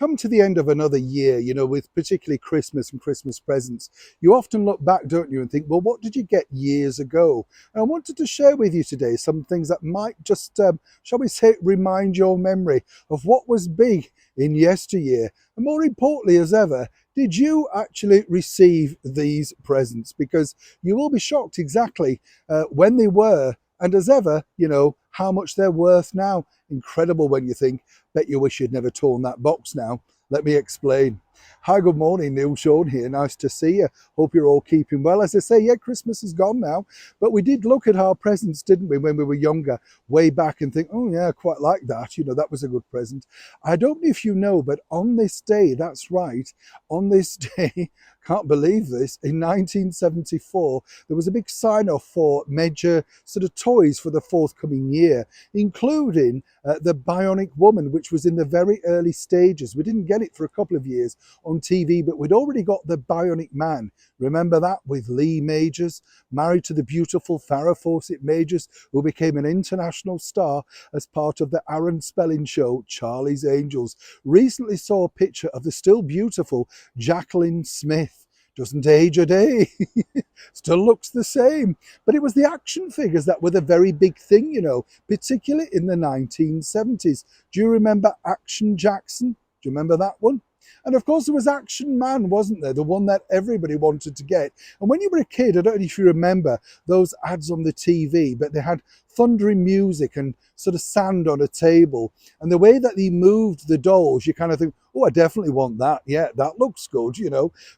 Come to the end of another year, with particularly Christmas and Christmas presents, you often look back, don't you, and think, well, what did you get years ago? And I wanted to share with you today some things that might just, shall we say, remind your memory of what was big in yesteryear. And more importantly, as ever, did you actually receive these presents? Because you will be shocked exactly when they were, and as ever, how much they're worth now. Incredible when you think, bet you wish you'd never torn that box now. Let me explain. Hi, good morning, Neil Sean here. Nice to see you. Hope you're all keeping well. As I say, yeah, Christmas is gone now, but we did look at our presents, didn't we, when we were younger, way back, and think, oh yeah, I quite like that. That was a good present. I don't know if you know, but on this day, that's right, on this day, can't believe this, in 1974, there was a big sign-off for major sort of toys for the forthcoming year, including the Bionic Woman, which was in the very early stages. We didn't get it for a couple of years on TV, but we'd already got the Bionic Man. Remember that, with Lee Majors, married to the beautiful Farrah Fawcett Majors, who became an international star as part of the Aaron Spelling show, Charlie's Angels. Recently saw a picture of the still beautiful Jacqueline Smith. Doesn't age a day. Still looks the same. But it was the action figures that were the very big thing, particularly in the 1970s. Do you remember Action Jackson? Do you remember that one? And of course there was Action Man, wasn't there? The one that everybody wanted to get. And when you were a kid, I don't know if you remember those ads on the TV, but they had thundering music and sort of sand on a table. And the way that they moved the dolls, you kind of think, oh, I definitely want that. Yeah, that looks good,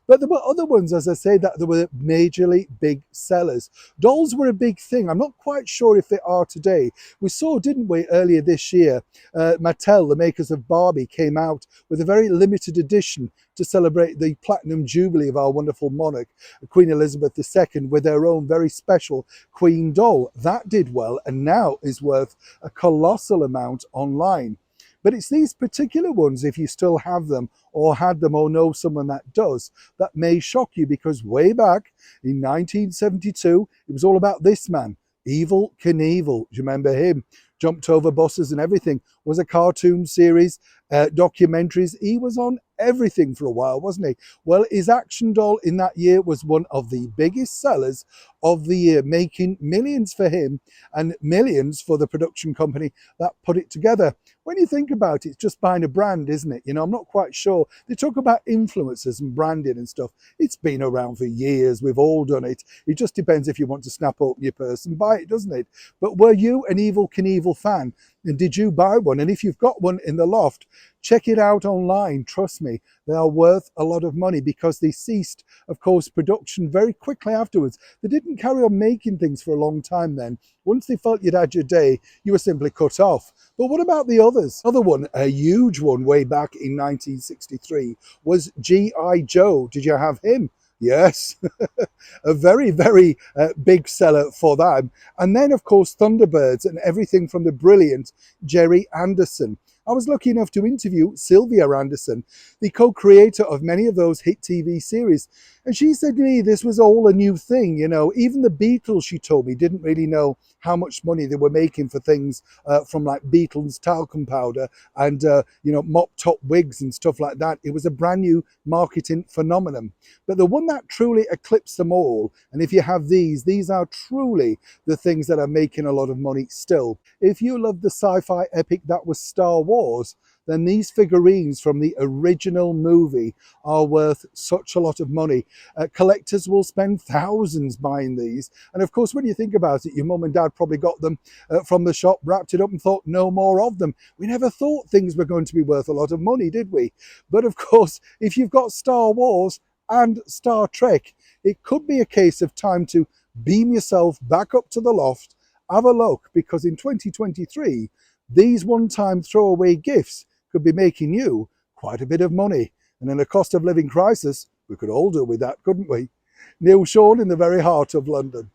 But there were other ones, as I say, that there were majorly big sellers. Dolls were a big thing. I'm not quite sure if they are today. We saw, didn't we, earlier this year, Mattel, the makers of Barbie, came out with a very limited edition to celebrate the platinum jubilee of our wonderful monarch, Queen Elizabeth II, with their own very special Queen doll. That did well and now is worth a colossal amount online. But it's these particular ones, if you still have them or had them or know someone that does, that may shock you, because way back in 1972, it was all about this man, Evel Knievel. Do you remember him? Jumped over buses and everything. Was a cartoon series, documentaries. He was on everything for a while, wasn't he? Well, his action doll in that year was one of the biggest sellers of the year, making millions for him and millions for the production company that put it together. When you think about it, it's just buying a brand, isn't it? I'm not quite sure. They talk about influencers and branding and stuff. It's been around for years. We've all done it. It just depends if you want to snap open your purse and buy it, doesn't it? But were you an Evel Knievel fan? And did you buy one? And if you've got one in the loft, check it out online. Trust me, they are worth a lot of money, because they ceased, of course, production very quickly afterwards. They didn't carry on making things for a long time then. Once they felt you'd had your day, you were simply cut off. But what about the others? Another one, a huge one way back in 1963, was G.I. Joe. Did you have him? Yes, a very, very big seller for them. And then, of course, Thunderbirds and everything from the brilliant Gerry Anderson. I was lucky enough to interview Sylvia Anderson, the co-creator of many of those hit TV series. And she said to me this was all a new thing, Even the Beatles, she told me, didn't really know how much money they were making for things from like Beatles talcum powder and, mop top wigs and stuff like that. It was a brand new marketing phenomenon. But the one that truly eclipsed them all, and if you have these are truly the things that are making a lot of money still. If you love the sci-fi epic that was Star Wars, then these figurines from the original movie are worth such a lot of money. Collectors will spend thousands buying these. And of course, when you think about it, your mum and dad probably got them from the shop, wrapped it up and thought no more of them. We never thought things were going to be worth a lot of money, did we? But of course, if you've got Star Wars and Star Trek, it could be a case of time to beam yourself back up to the loft, have a look, because in 2023, these one-time throwaway gifts could be making you quite a bit of money. And in a cost of living crisis, we could all do with that, couldn't we? Neil Sean in the very heart of London.